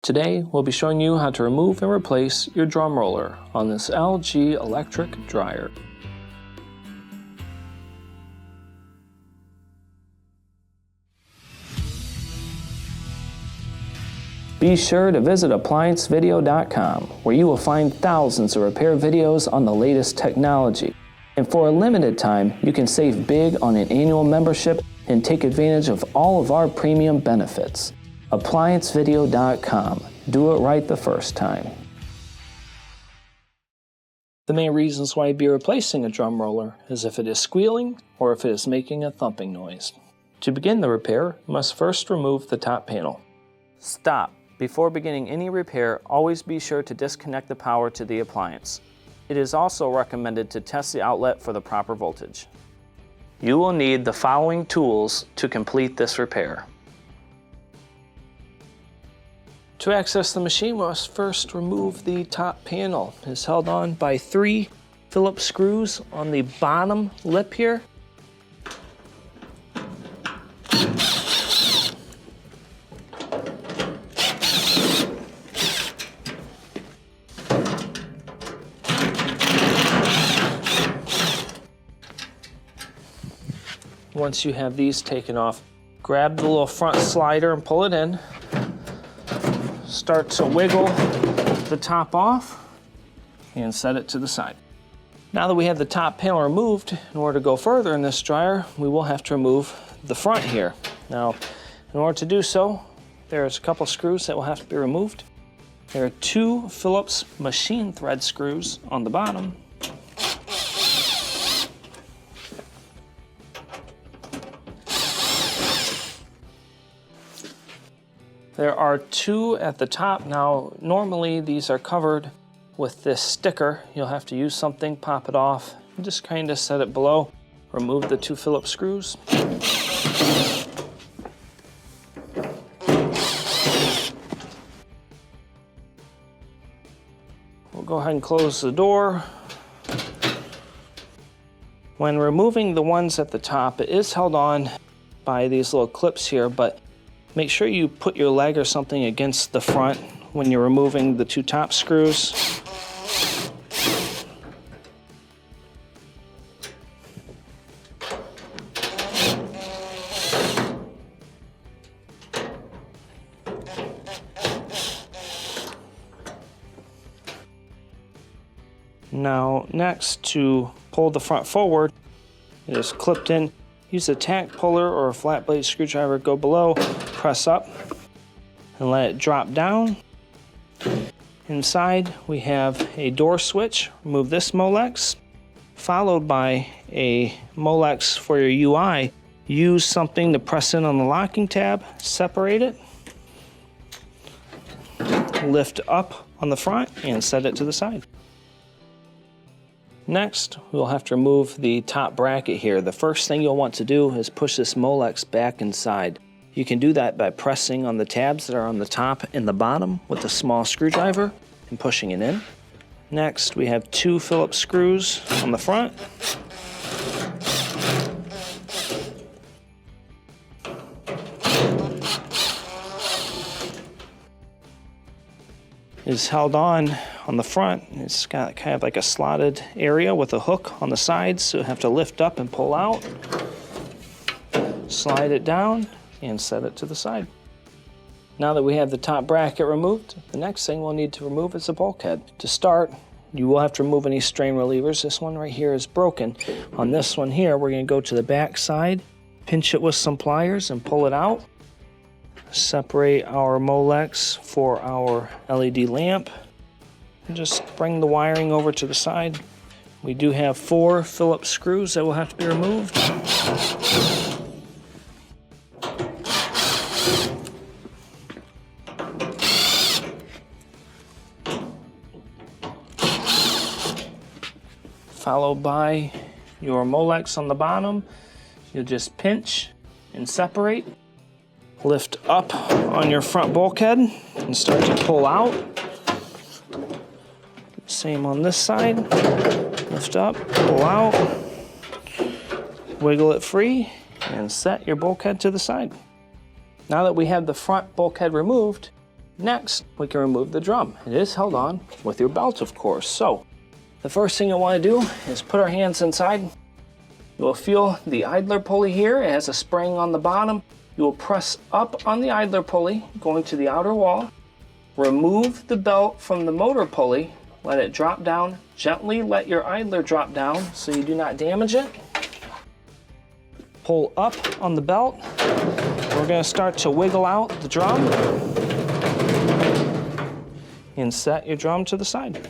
Today, we'll be showing you how to remove and replace your drum roller on this LG electric dryer. Be sure to visit ApplianceVideo.com, where you will find thousands of repair videos on the latest technology. And for a limited time, you can save big on an annual membership and take advantage of all of our premium benefits. ApplianceVideo.com. Do it right the first time. The main reasons why you'd be replacing a drum roller is if it is squealing or if it is making a thumping noise. To begin the repair, you must first remove the top panel. Stop. Before beginning any repair, always be sure to disconnect the power to the appliance. It is also recommended to test the outlet for the proper voltage. You will need the following tools to complete this repair. To access the machine, we must first remove the top panel. It is held on by 3 Phillips screws on the bottom lip here. Once you have these taken off, grab the little front slider and pull it in. Start to wiggle the top off and set it to the side. Now that we have the top panel removed, in order to go further in this dryer, we will have to remove the front here. Now, in order to do so, there's a couple screws that will have to be removed. There are 2 Phillips machine thread screws on the bottom. There are 2 at the top. Now, normally these are covered with this sticker. You'll have to use something, pop it off, and just kind of set it below. Remove the 2 Phillips screws. We'll go ahead and close the door. When removing the ones at the top, it is held on by these little clips here, but make sure you put your leg or something against the front when you're removing the 2 top screws. Now, next, to pull the front forward, it is clipped in. Use a tack puller or a flat blade screwdriver, go below, press up, and let it drop down. Inside, we have a door switch. Remove this Molex, followed by a Molex for your UI. Use something to press in on the locking tab, separate it, lift up on the front, and set it to the side. Next, we'll have to remove the top bracket here. The first thing you'll want to do is push this Molex back inside. You can do that by pressing on the tabs that are on the top and the bottom with a small screwdriver and pushing it in. Next, we have 2 Phillips screws on the front. It is held on the front. It's got kind of like a slotted area with a hook on the sides, so you have to lift up and pull out, slide it down, and set it to the side. Now that we have the top bracket removed, the next thing we'll need to remove is the bulkhead. To start, you will have to remove any strain relievers. This one right here is broken. On this one here, we're going to go to the back side, pinch it with some pliers, and pull it out. Separate our Molex for our LED lamp. And just bring the wiring over to the side. We do have 4 Phillips screws that will have to be removed. Followed by your Molex on the bottom. You'll just pinch and separate. Lift up on your front bulkhead and start to pull out. Same on this side. Lift up, pull out, wiggle it free, and set your bulkhead to the side. Now that we have the front bulkhead removed, Next, we can remove the drum. It is held on with your belt, of course. So, the first thing you want to do is put our hands inside. You will feel the idler pulley here. It has a spring on the bottom. You will press up on the idler pulley, going to the outer wall. Remove the belt from the motor pulley. Let it drop down. Gently let your idler drop down so you do not damage it. Pull up on the belt. We're going to start to wiggle out the drum and set your drum to the side.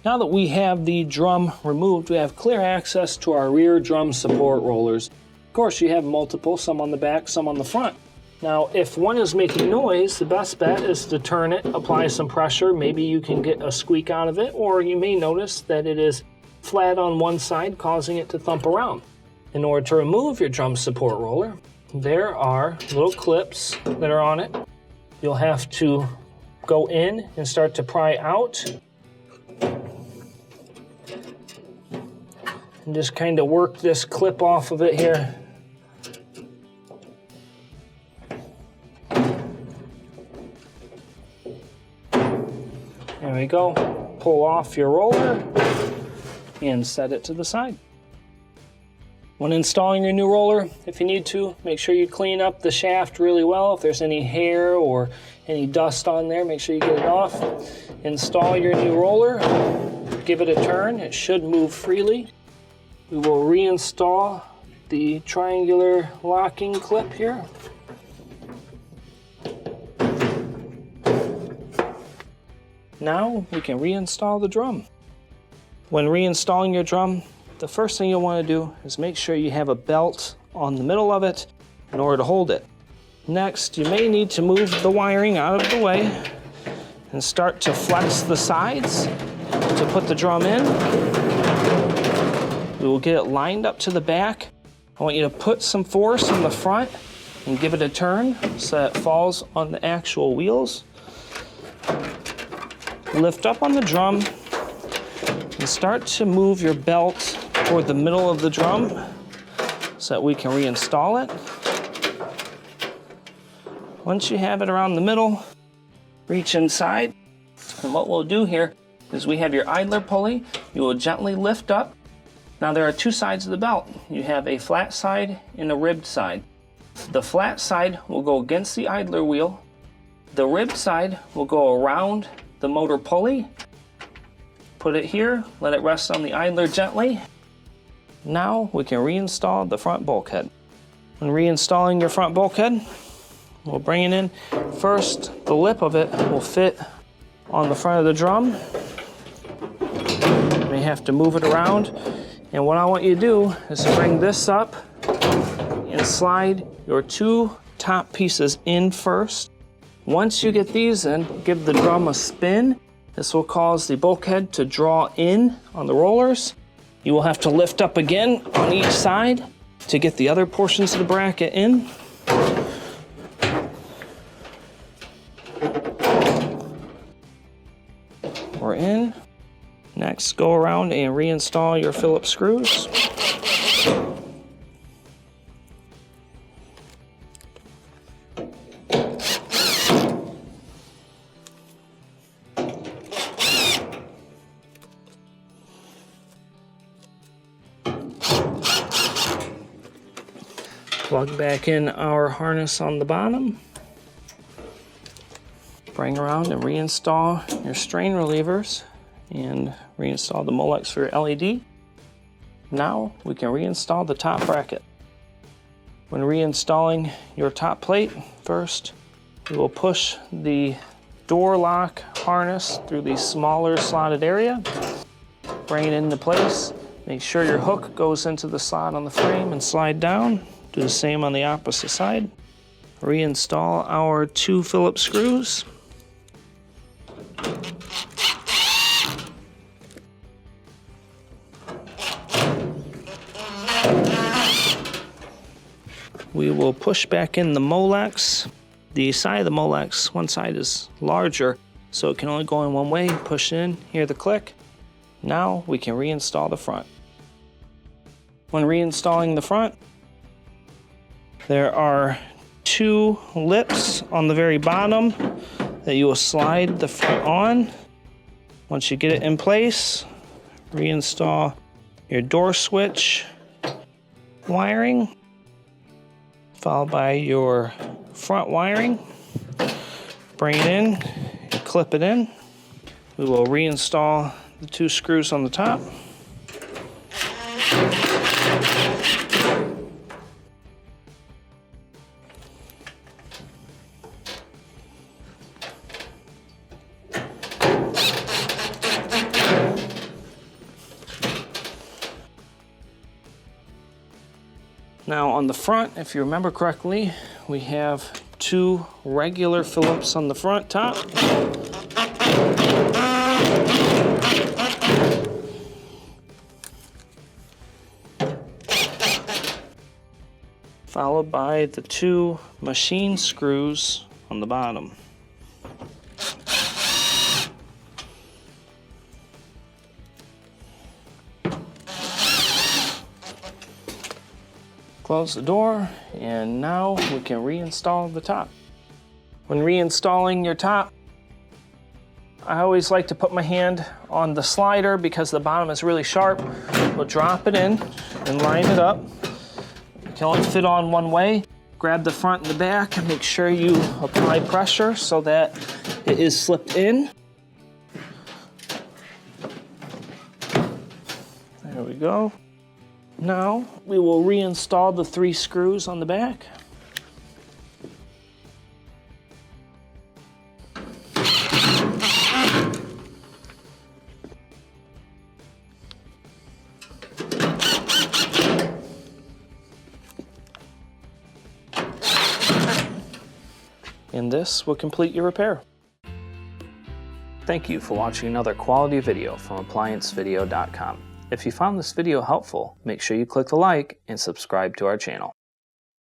Now that we have the drum removed, we have clear access to our rear drum support rollers. Of course, you have multiple, some on the back, some on the front. Now, if one is making noise, the best bet is to turn it, apply some pressure. Maybe you can get a squeak out of it, or you may notice that it is flat on one side, causing it to thump around. In order to remove your drum support roller, there are little clips that are on it. You'll have to go in and start to pry out. And just kind of work this clip off of it here. There we go. Pull off your roller and set it to the side. When installing your new roller, if you need to, make sure you clean up the shaft really well. If there's any hair or any dust on there, make sure you get it off. Install your new roller. Give it a turn. It should move freely. We will reinstall the triangular locking clip here. Now we can reinstall the drum. When reinstalling your drum, the first thing you'll want to do is make sure you have a belt on the middle of it in order to hold it. Next, you may need to move the wiring out of the way and start to flex the sides to put the drum in. We will get it lined up to the back. I want you to put some force on the front and give it a turn so that it falls on the actual wheels. Lift up on the drum and start to move your belt toward the middle of the drum so that we can reinstall it. Once you have it around the middle, reach inside. And what we'll do here is we have your idler pulley. You will gently lift up. Now there are two sides of the belt. You have a flat side and a ribbed side. The flat side will go against the idler wheel. The ribbed side will go around the motor pulley. Put it here, let it rest on the idler gently. Now we can reinstall the front bulkhead. When reinstalling your front bulkhead, we'll bring it in. First, the lip of it will fit on the front of the drum. You may have to move it around. And what I want you to do is to bring this up and slide your two top pieces in first. Once you get these in, give the drum a spin. This will cause the bulkhead to draw in on the rollers. You will have to lift up again on each side to get the other portions of the bracket in. We're in. Next, go around and reinstall your Phillips screws. Plug back in our harness on the bottom. Bring around and reinstall your strain relievers and reinstall the Molex for your LED. Now we can reinstall the top bracket. When reinstalling your top plate, first we will push the door lock harness through the smaller slotted area. Bring it into place. Make sure your hook goes into the slot on the frame and slide down. Do the same on the opposite side. Reinstall our two Phillips screws. We will push back in the Molex. The side of the Molex, one side is larger, so it can only go in one way. Push in, hear the click. Now we can reinstall the front. When reinstalling the front, there are 2 lips on the very bottom that you will slide the front on. Once you get it in place, reinstall your door switch wiring, followed by your front wiring. Bring it in, clip it in. We will reinstall the 2 screws on the top. Now on the front, if you remember correctly, we have 2 regular Phillips on the front top. Followed by the 2 machine screws on the bottom. Close the door, and now we can reinstall the top. When reinstalling your top, I always like to put my hand on the slider because the bottom is really sharp. We'll drop it in and line it up. You can only fit on one way. Grab the front and the back and make sure you apply pressure so that it is slipped in. There we go. Now we will reinstall the 3 screws on the back. And this will complete your repair. Thank you for watching another quality video from ApplianceVideo.com. If you found this video helpful, make sure you click the like and subscribe to our channel.